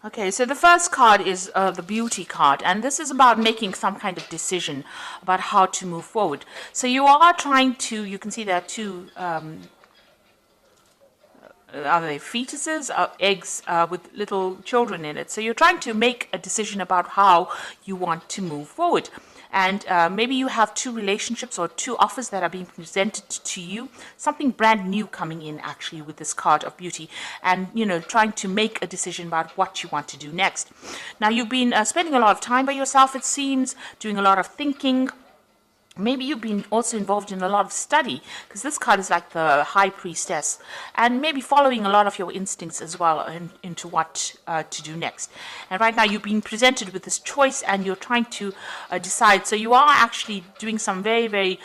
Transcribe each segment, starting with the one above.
Okay, so the first card is the beauty card, and this is about making some kind of decision about how to move forward. So you are trying to, you can see there are two, are they fetuses, eggs with little children in it. So you're trying to make a decision about how you want to move forward. And maybe you have two relationships or two offers that are being presented to you, something brand new coming in actually with this card of beauty, and trying to make a decision about what you want to do next. Now you've been spending a lot of time by yourself, it seems, doing a lot of thinking. Maybe you've been also involved in a lot of study, because this card is like the high priestess, and maybe following a lot of your instincts as well into what to do next. And right now you've been presented with this choice and you're trying to decide. So you are actually doing some very, very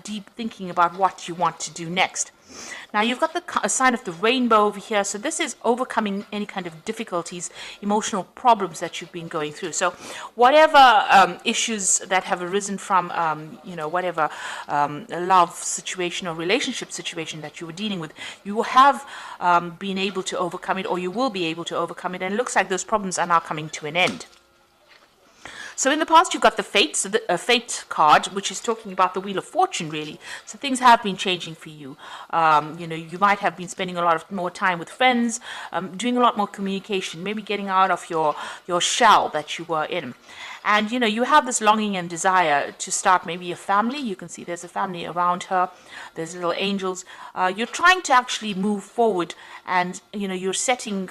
deep thinking about what you want to do next. Now you've got the sign of the rainbow over here. So this is overcoming any kind of difficulties, emotional problems that you've been going through. So whatever issues that have arisen from, whatever love situation or relationship situation that you were dealing with, you have been able to overcome it, or you will be able to overcome it. And it looks like those problems are now coming to an end. So in the past, you've got the Fate, so the Fate card, which is talking about the Wheel of Fortune, really. So things have been changing for you. You might have been spending a lot of more time with friends, doing a lot more communication, maybe getting out of your shell that you were in. And, you have this longing and desire to start maybe a family. You can see there's a family around her. There's little angels. You're trying to actually move forward, and, you're setting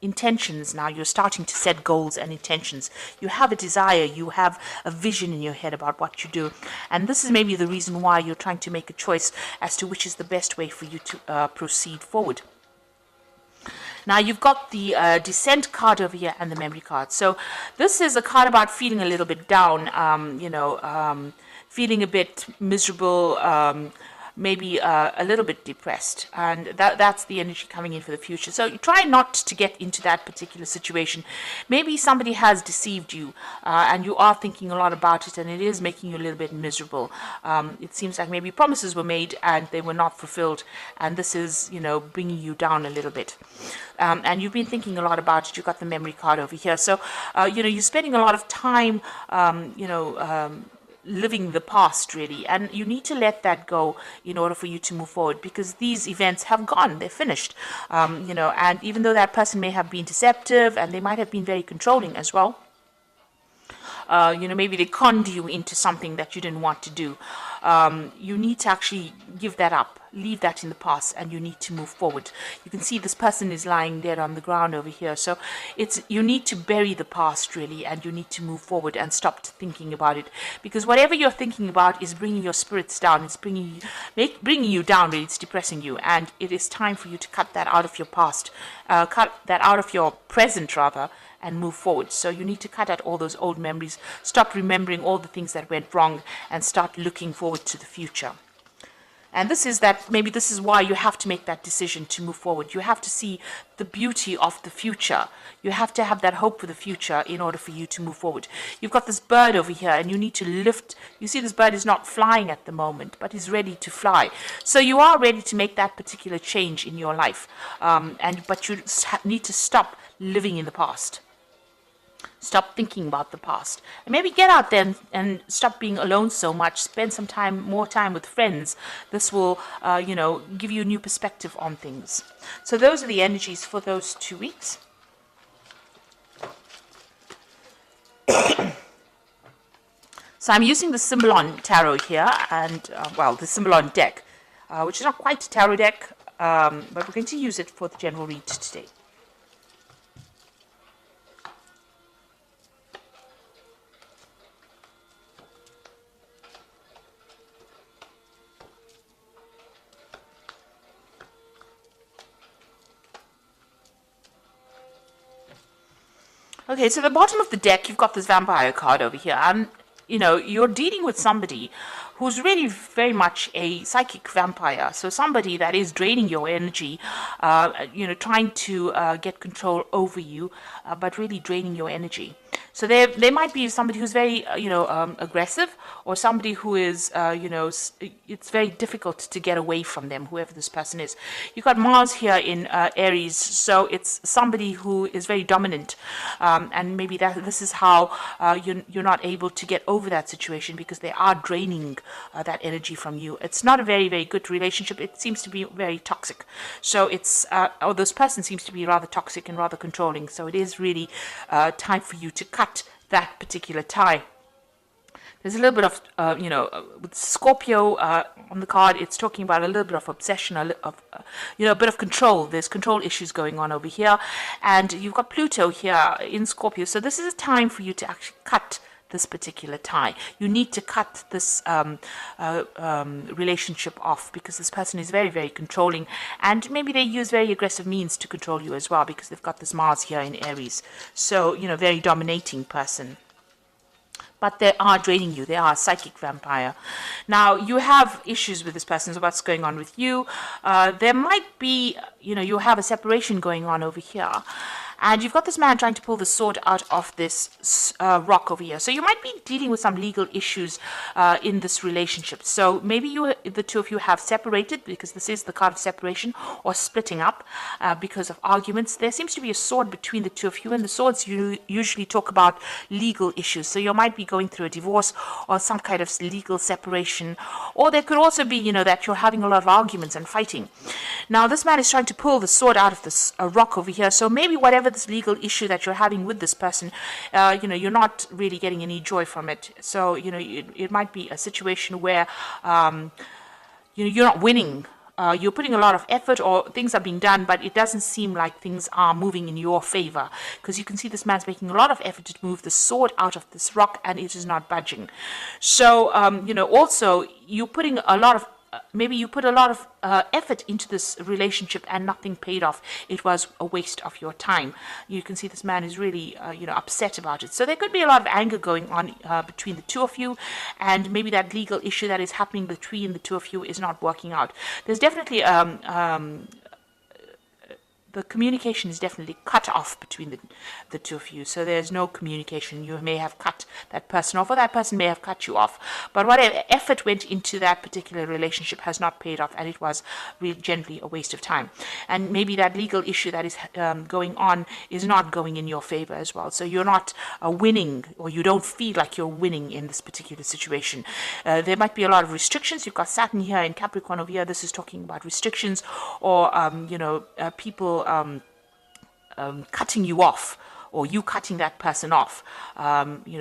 intentions now. You're starting to set goals and intentions. You have a desire. You have a vision in your head about what you do. And this is maybe the reason why you're trying to make a choice as to which is the best way for you to proceed forward. Now you've got the Descent card over here and the Memory card. So this is a card about feeling a little bit down, feeling a bit miserable, maybe a little bit depressed, and that's the energy coming in for the future. So you try not to get into that particular situation. Maybe somebody has deceived you, and you are thinking a lot about it, and it is making you a little bit miserable. It seems like maybe promises were made and they were not fulfilled, and this is bringing you down a little bit. And you've been thinking a lot about it. You've got the Memory card over here. So you're spending a lot of time living the past, really, and you need to let that go in order for you to move forward, because these events have gone, they're finished, and even though that person may have been deceptive and they might have been very controlling as well, maybe they conned you into something that you didn't want to do. You need to actually give that up, leave that in the past, and you need to move forward. You can see this person is lying dead on the ground over here. So you need to bury the past, really, and you need to move forward and stop thinking about it, because whatever you're thinking about is bringing your spirits down. It's bringing you down, really. It's depressing you, and it is time for you to cut that out of your past, cut that out of your present, rather, and move forward. So you need to cut out all those old memories, stop remembering all the things that went wrong, and start looking forward to the future. And maybe this is why you have to make that decision to move forward. You have to see the beauty of the future. You have to have that hope for the future in order for you to move forward. You've got this bird over here, and you need to lift. You see this bird is not flying at the moment, but is ready to fly. So you are ready to make that particular change in your life. But you need to stop living in the past. Stop thinking about the past, and maybe get out there and stop being alone so much. Spend some more time with friends. This will, give you a new perspective on things. So those are the energies for those 2 weeks. So I'm using the Symbolon Tarot here, and the Symbolon deck, which is not quite a tarot deck, but we're going to use it for the general read today. Okay, so at the bottom of the deck, you've got this Vampire card over here, and, you're dealing with somebody who's really very much a psychic vampire. So somebody that is draining your energy, trying to get control over you, but really draining your energy. So there might be somebody who's very, aggressive, or somebody who is, it's very difficult to get away from them, whoever this person is. You've got Mars here in Aries, so it's somebody who is very dominant, and maybe this is how you're not able to get over that situation, because they are draining that energy from you. It's not a very, very good relationship. It seems to be very toxic. So or this person seems to be rather toxic and rather controlling. So it is really time for you to cut that particular tie. There's a little bit of, with Scorpio on the card, it's talking about a little bit of obsession, a bit of control. There's control issues going on over here. And you've got Pluto here in Scorpio. So this is a time for you to actually cut this particular tie. You need to cut this relationship off, because this person is very, very controlling, and maybe they use very aggressive means to control you as well, because they've got this Mars here in Aries. So, very dominating person. But they are draining you. They are a psychic vampire. Now, you have issues with this person, so what's going on with you? There might be, you have a separation going on over here. And you've got this man trying to pull the sword out of this rock over here. So you might be dealing with some legal issues in this relationship. So maybe the two of you have separated, because this is the card of separation, or splitting up because of arguments. There seems to be a sword between the two of you, and the swords usually talk about legal issues. So you might be going through a divorce or some kind of legal separation. Or there could also be, that you're having a lot of arguments and fighting. Now, this man is trying to pull the sword out of this rock over here. So maybe whatever this legal issue that you're having with this person, you're not really getting any joy from it. So, it might be a situation where, you're not winning. You're putting a lot of effort, or things are being done, but it doesn't seem like things are moving in your favor, because you can see this man's making a lot of effort to move the sword out of this rock, and it is not budging. So, also you're putting a lot of maybe you put a lot of effort into this relationship and nothing paid off. It was a waste of your time. You can see this man is really, upset about it. So there could be a lot of anger going on between the two of you, and maybe that legal issue that is happening between the two of you is not working out. There's definitely the communication is definitely cut off between the two of you. So there's no communication. You may have cut that person off, or that person may have cut you off. But whatever effort went into that particular relationship has not paid off, and it was really generally a waste of time. And maybe that legal issue that is going on is not going in your favor as well. So you're not winning, or you don't feel like you're winning in this particular situation. There might be a lot of restrictions. You've got Saturn here in Capricorn over here. This is talking about restrictions, or, people cutting you off, or you cutting that person off,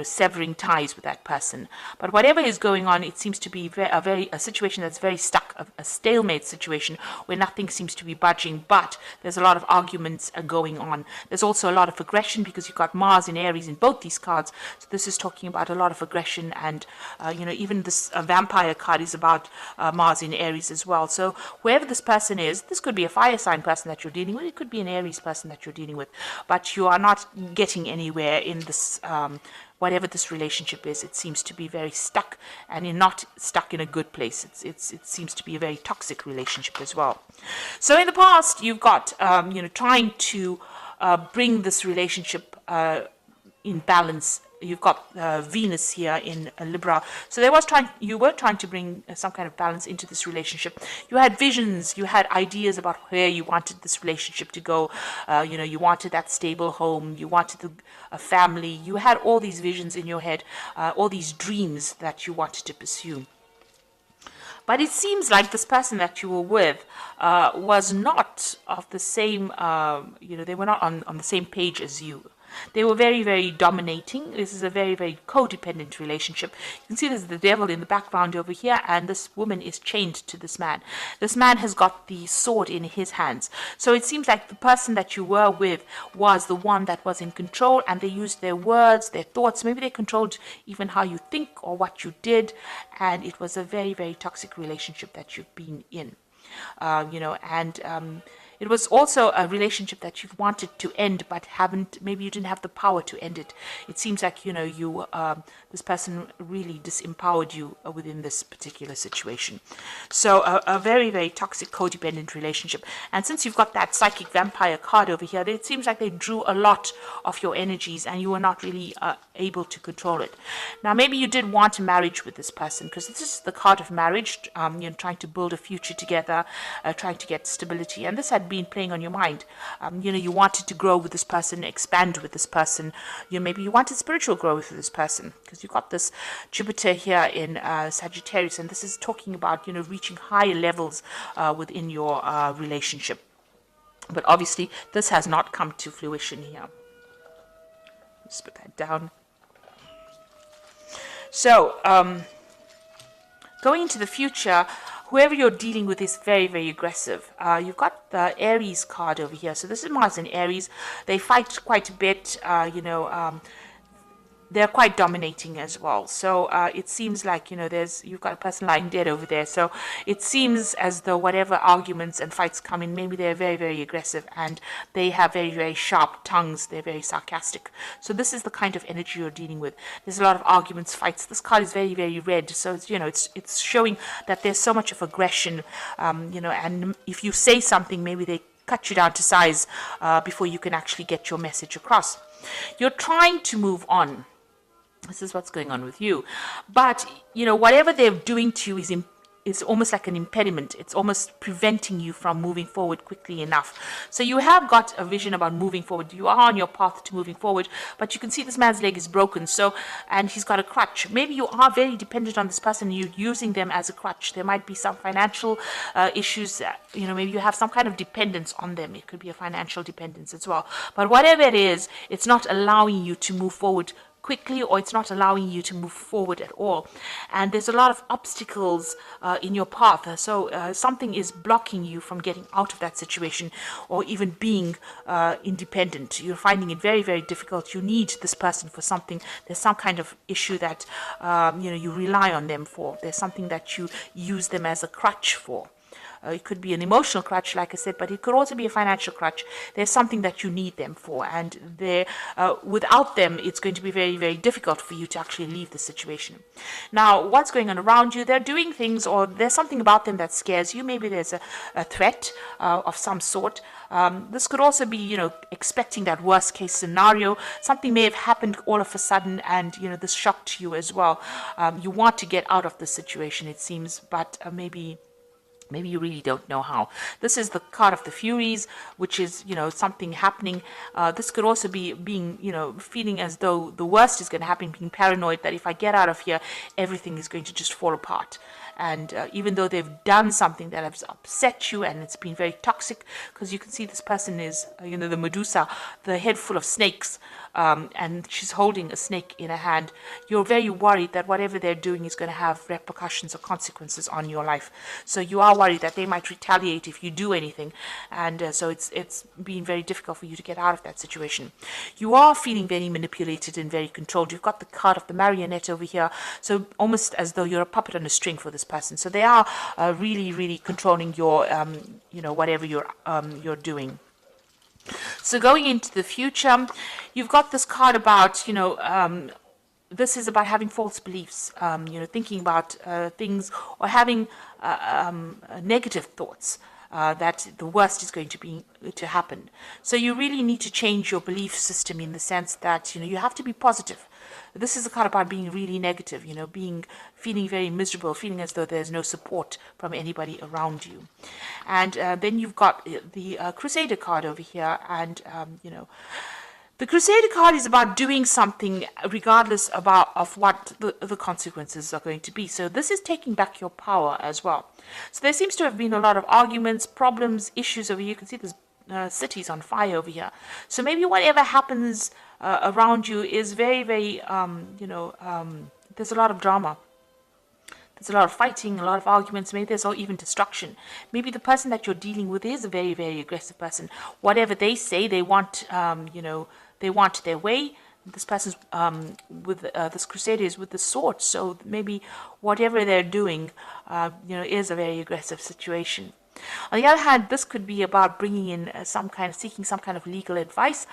severing ties with that person. But whatever is going on, it seems to be a situation that's very stuck, a stalemate situation where nothing seems to be budging, but there's a lot of arguments going on. There's also a lot of aggression, because you've got Mars in Aries in both these cards. So this is talking about a lot of aggression, and, even this vampire card is about Mars in Aries as well. So whoever this person is, this could be a fire sign person that you're dealing with. It could be an Aries person that you're dealing with, but you are not getting anywhere in this, whatever this relationship is. It seems to be very stuck, and you're not stuck in a good place. It seems to be a very toxic relationship as well. So in the past, you've got, trying to bring this relationship in balance. You've got Venus here in Libra. So you were trying to bring some kind of balance into this relationship. You had visions, you had ideas about where you wanted this relationship to go. You wanted that stable home, you wanted a family. You had all these visions in your head, all these dreams that you wanted to pursue. But it seems like this person that you were with was not of the same, they were not on the same page as you. They were very, very dominating. This is a very, very codependent relationship. You can see there's the devil in the background over here, and this woman is chained to this man. This man has got the sword in his hands. So it seems like the person that you were with was the one that was in control, and they used their words, their thoughts. Maybe they controlled even how you think or what you did, and it was a very, very toxic relationship that you've been in. It was also a relationship that you've wanted to end, but haven't. Maybe you didn't have the power to end it. It seems like this person really disempowered you within this particular situation. So a very, very toxic, codependent relationship. And since you've got that psychic vampire card over here, it seems like they drew a lot of your energies, and you were not really able to control it. Now, maybe you did want a marriage with this person, because this is the card of marriage. Trying to build a future together, trying to get stability, and this had been playing on your mind. You wanted to grow with this person, expand with this person. Maybe you wanted spiritual growth with this person, because you've got this Jupiter here in Sagittarius, and this is talking about reaching higher levels within your relationship. But obviously, this has not come to fruition here. Let's put that down. So, going into the future, whoever you're dealing with is very, very aggressive. You've got the Aries card over here. So this is Mars and Aries. They fight quite a bit, they're quite dominating as well. So it seems like, you've got a person lying dead over there. So it seems as though whatever arguments and fights come in, maybe they're very, very aggressive, and they have very, very sharp tongues. They're very sarcastic. So this is the kind of energy you're dealing with. There's a lot of arguments, fights. This card is very, very red. So it's showing that there's so much of aggression, and if you say something, maybe they cut you down to size before you can actually get your message across. You're trying to move on. This is what's going on with you. But, whatever they're doing to you is almost like an impediment. It's almost preventing you from moving forward quickly enough. So you have got a vision about moving forward. You are on your path to moving forward, but you can see this man's leg is broken. And he's got a crutch. Maybe you are very dependent on this person. You're using them as a crutch. There might be some financial issues. Maybe you have some kind of dependence on them. It could be a financial dependence as well. But whatever it is, it's not allowing you to move forward quickly, or it's not allowing you to move forward at all. And there's a lot of obstacles in your path. So something is blocking you from getting out of that situation, or even being independent. You're finding it very, very difficult. You need this person for something. There's some kind of issue that you rely on them for. There's something that you use them as a crutch for. It could be an emotional crutch, like I said, but it could also be a financial crutch. There's something that you need them for, and without them, it's going to be very, very difficult for you to actually leave the situation. Now, what's going on around you? They're doing things, or there's something about them that scares you. Maybe there's a threat of some sort. This could also be, expecting that worst case scenario. Something may have happened all of a sudden, and, this shocked you as well. You want to get out of the situation, it seems, but maybe you really don't know how. This is the card of the Furies, which is, something happening. This could also be being, feeling as though the worst is going to happen, being paranoid that if I get out of here, everything is going to just fall apart. And even though they've done something that has upset you, and it's been very toxic, because you can see this person is, the Medusa, the head full of snakes, and she's holding a snake in her hand. You're very worried that whatever they're doing is going to have repercussions or consequences on your life. So you are worried that they might retaliate if you do anything, and so it's been very difficult for you to get out of that situation. You are feeling very manipulated and very controlled. You've got the card of the marionette over here, so almost as though you're a puppet on a string for this person. So they are really, really controlling your, whatever you're doing. So going into the future, you've got this card about, this is about having false beliefs, thinking about things, or having negative thoughts. That the worst is going to happen. So you really need to change your belief system, in the sense that you have to be positive. This is a card about being really negative, feeling very miserable, feeling as though there's no support from anybody around you. And then you've got the Crusader card over here, and the Crusader card is about doing something regardless of what the consequences are going to be. So this is taking back your power as well. So there seems to have been a lot of arguments, problems, issues over here. You can see there's cities on fire over here. So maybe whatever happens around you is very, very, there's a lot of drama. There's a lot of fighting, a lot of arguments. Maybe there's even destruction. Maybe the person that you're dealing with is a very, very aggressive person. Whatever they say, they want, they want their way. This person's with this Crusader is with the sword. So maybe whatever they're doing, is a very aggressive situation. On the other hand, this could be about bringing in seeking some kind of legal advice,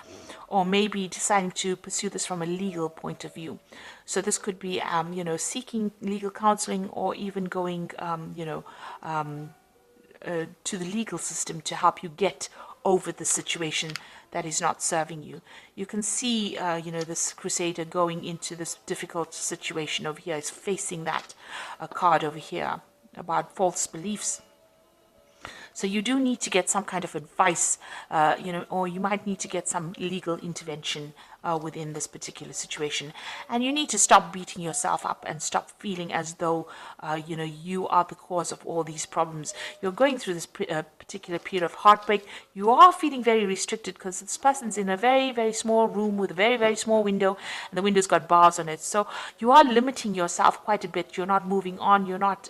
or maybe deciding to pursue this from a legal point of view. So this could be, seeking legal counseling, or even going, to the legal system to help you get over the situation that is not serving you. You can see, this crusader going into this difficult situation over here. Is facing that card over here about false beliefs. So you do need to get some kind of advice, or you might need to get some legal intervention within this particular situation. And you need to stop beating yourself up and stop feeling as though, you are the cause of all these problems. You're going through this particular period of heartbreak. You are feeling very restricted because this person's in a very, very small room with a very, very small window, and the window's got bars on it. So you are limiting yourself quite a bit. You're not moving on. You're not,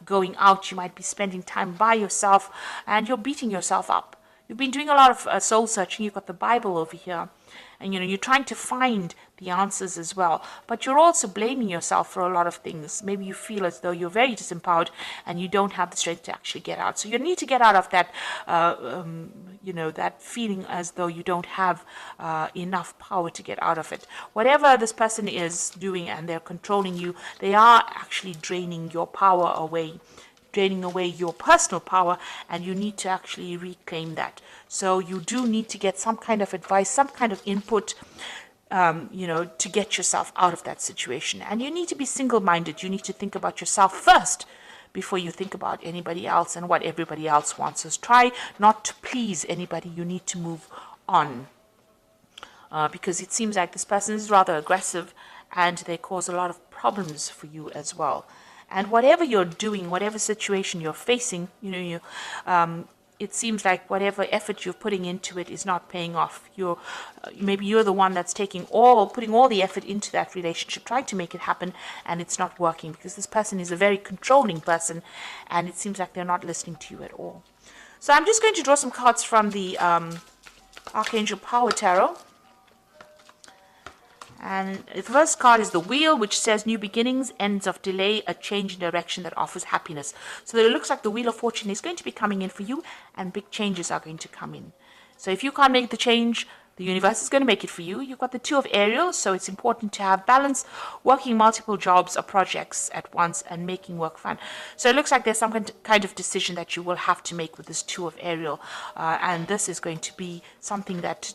going out. You might be spending time by yourself, and you're beating yourself up. You've been doing a lot of soul searching. You've got the Bible over here. And, you're trying to find the answers as well. But you're also blaming yourself for a lot of things. Maybe you feel as though you're very disempowered and you don't have the strength to actually get out. So you need to get out of that, that feeling as though you don't have enough power to get out of it. Whatever this person is doing and they're controlling you, they are actually draining your power away, draining away your personal power, and you need to actually reclaim that. So you do need to get some kind of advice, some kind of input, to get yourself out of that situation. And you need to be single-minded. You need to think about yourself first before you think about anybody else and what everybody else wants. So try not to please anybody. You need to move on. Because it seems like this person is rather aggressive, and they cause a lot of problems for you as well. And whatever you're doing, whatever situation you're facing, it seems like whatever effort you're putting into it is not paying off. Maybe you're the one that's putting all the effort into that relationship, trying to make it happen, and it's not working because this person is a very controlling person, and it seems like they're not listening to you at all. So I'm just going to draw some cards from the Archangel Power Tarot. And the first card is the Wheel, which says new beginnings, ends of delay, a change in direction that offers happiness. So it looks like the Wheel of Fortune is going to be coming in for you, and big changes are going to come in. So if you can't make the change, the universe is going to make it for you. You've got the Two of Ariel, so it's important to have balance, working multiple jobs or projects at once and making work fun. So it looks like there's some kind of decision that you will have to make with this Two of Ariel, and this is going to be something that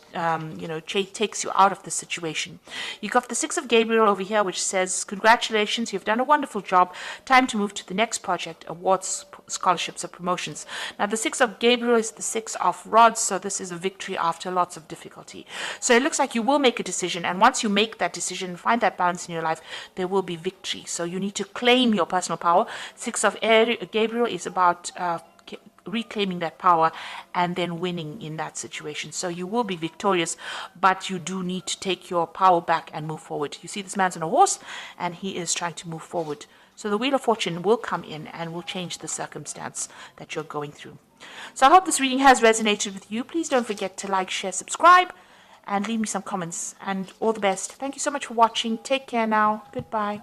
takes you out of the situation. You've got the Six of Gabriel over here, which says, congratulations, you've done a wonderful job. Time to move to the next project, awards, scholarships, or promotions. Now the Six of Gabriel is the Six of Rods, so this is a victory after lots of difficulty. So it looks like you will make a decision, and once you make that decision, find that balance in your life, there will be victory. So you need to claim your personal power. Six of Gabriel is about reclaiming that power and then winning in that situation. So you will be victorious, but you do need to take your power back and move forward. You see this man's on a horse, and he is trying to move forward. So the Wheel of Fortune will come in and will change the circumstance that you're going through. So I hope this reading has resonated with you. Please don't forget to like, share, subscribe, and leave me some comments. And all the best. Thank you so much for watching. Take care now. Goodbye.